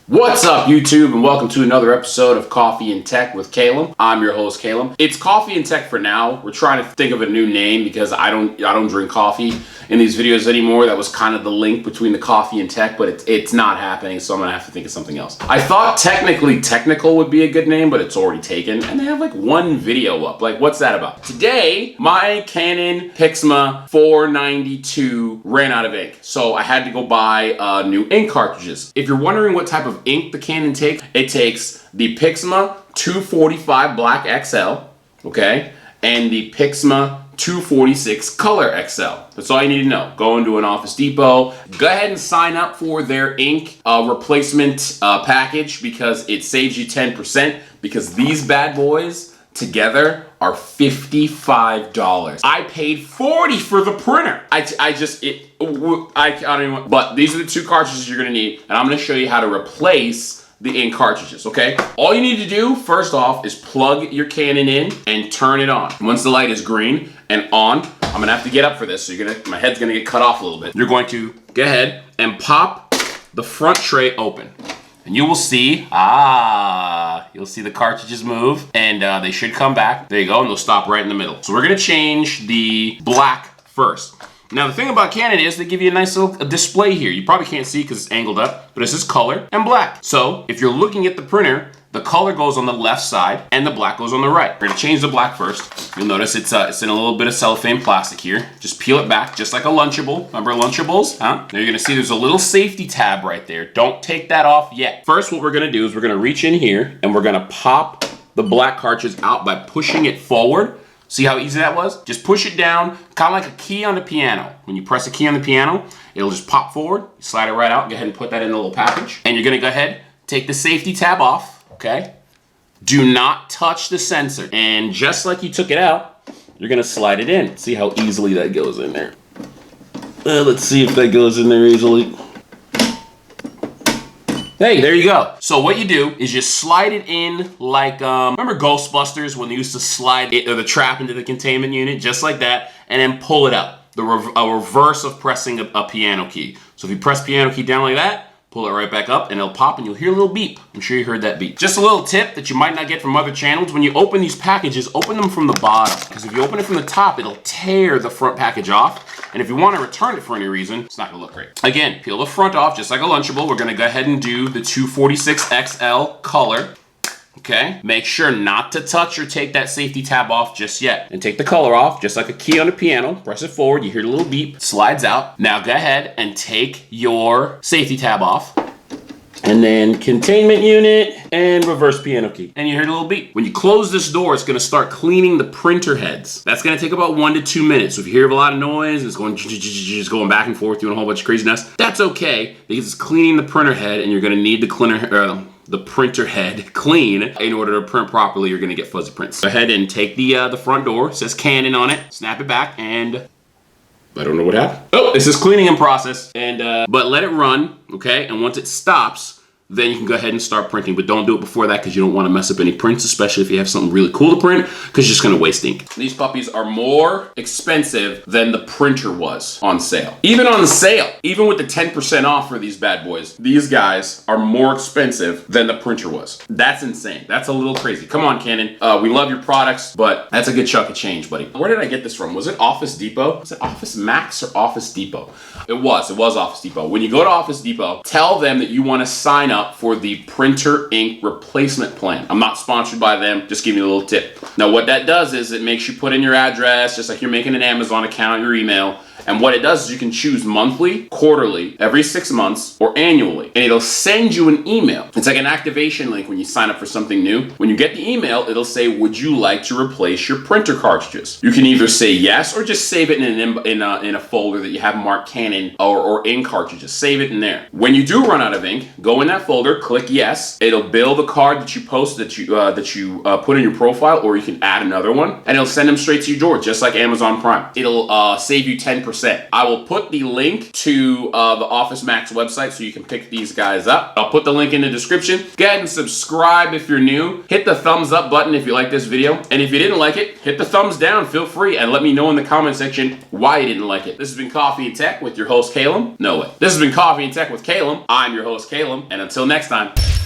What's up, YouTube, and welcome to another episode of Coffee and Tech with Caleb. I'm your host, Caleb. It's Coffee and Tech for now. We're trying to think of a new name because I don't drink coffee in these videos anymore. That was kind of the link between the coffee and tech, but it's not happening, so I'm gonna have to think of something else. I thought technically technical would be a good name, but it's already taken, and they have like one video up. Like, what's that about? Today, my Canon MX492 ran out of ink, so I had to go buy new ink cartridges. If you're wondering what type of ink the Canon takes, it takes the Pixma 245 Black XL, okay, and the Pixma 246 Color XL. That's all you need to know. Go into an Office Depot. Go ahead and sign up for their ink replacement package because it saves you 10%, because these bad boys together are $55. I paid $40 for the printer. I don't even, but these are the two cartridges you're gonna need, and I'm gonna show you how to replace the ink cartridges, okay? All you need to do, first off, is plug your Canon in and turn it on. Once the light is green and on, I'm gonna have to get up for this, so my head's gonna get cut off a little bit. You're going to go ahead and pop the front tray open. And you will see, you'll see the cartridges move, and they should come back. There you go, and they'll stop right in the middle. So we're gonna change the black first. Now the thing about Canon is they give you a nice little display here. You probably can't see because it's angled up, but it says color and black. So if you're looking at the printer, the color goes on the left side and the black goes on the right. We're gonna change the black first. You'll notice it's in a little bit of cellophane plastic here. Just peel it back, just like a Lunchable. Remember Lunchables, huh? Now you're gonna see there's a little safety tab right there. Don't take that off yet. First, what we're gonna do is we're gonna reach in here and we're gonna pop the black cartridge out by pushing it forward. See how easy that was? Just push it down, kind of like a key on the piano. When you press a key on the piano, it'll just pop forward, you slide it right out, go ahead and put that in the little package. And you're gonna go ahead, take the safety tab off, okay? Do not touch the sensor. And just like you took it out, you're gonna slide it in. See how easily that goes in there. Let's see if that goes in there easily. Hey, there you go. So what you do is you slide it in like, remember Ghostbusters when they used to slide the trap into the containment unit, just like that, and then pull it out. A reverse of pressing a piano key. So if you press piano key down like that, pull it right back up and it'll pop and you'll hear a little beep. I'm sure you heard that beep. Just a little tip that you might not get from other channels. When you open these packages, open them from the bottom. Because if you open it from the top, it'll tear the front package off. And if you want to return it for any reason, it's not gonna look great. Again, peel the front off just like a Lunchable. We're gonna go ahead and do the 246 XL color. Okay, make sure not to touch or take that safety tab off just yet. And take the color off, just like a key on a piano. Press it forward, you hear the little beep, it slides out. Now go ahead and take your safety tab off. And then containment unit and reverse piano key. And you hear the little beep. When you close this door, it's gonna start cleaning the printer heads. That's gonna take about 1 to 2 minutes. So if you hear a lot of noise, it's going just going back and forth, doing a whole bunch of craziness, that's okay, because it's cleaning the printer head and you're gonna need the printer head clean in order to print properly. You're gonna get fuzzy prints. Go ahead and take the front door, it says Canon on it, snap it back, and I don't know what happened. Oh, this is cleaning in process. And but let it run, okay? And once it stops, then you can go ahead and start printing, but don't do it before that because you don't want to mess up any prints, especially if you have something really cool to print, because you're just going to waste ink. These puppies are more expensive than the printer was on sale. Even on the sale, even with the 10% off for these bad boys, these guys are more expensive than the printer was. That's insane. That's a little crazy. Come on, Canon. We love your products, but that's a good chunk of change, buddy. Where did I get this from? Was it Office Depot? Was it Office Max or Office Depot? It was Office Depot. When you go to Office Depot, tell them that you want to sign up for the printer ink replacement plan. I'm not sponsored by them, just giving you a little tip. Now what that does is it makes you put in your address, just like you're making an Amazon account, your email, and what it does is you can choose monthly, quarterly, every 6 months, or annually, and it'll send you an email. It's like an activation link when you sign up for something new. When you get the email, it'll say, would you like to replace your printer cartridges? You can either say yes or just save it in a folder that you have marked Canon or ink cartridges. Save it in there. When you do run out of ink, go in that folder, click yes. It'll bill the card that you post that you put in your profile, or you can add another one, and it'll send them straight to your door, just like Amazon Prime. It'll save you 10%. I will put the link to the Office Max website so you can pick these guys up. I'll put the link in the description. Go ahead and subscribe if you're new. Hit the thumbs up button if you like this video. And if you didn't like it, hit the thumbs down. Feel free and let me know in the comment section why you didn't like it. This has been Coffee and Tech with your host, Caleb. No way. This has been Coffee and Tech with Caleb. I'm your host, Caleb. And until Till next time.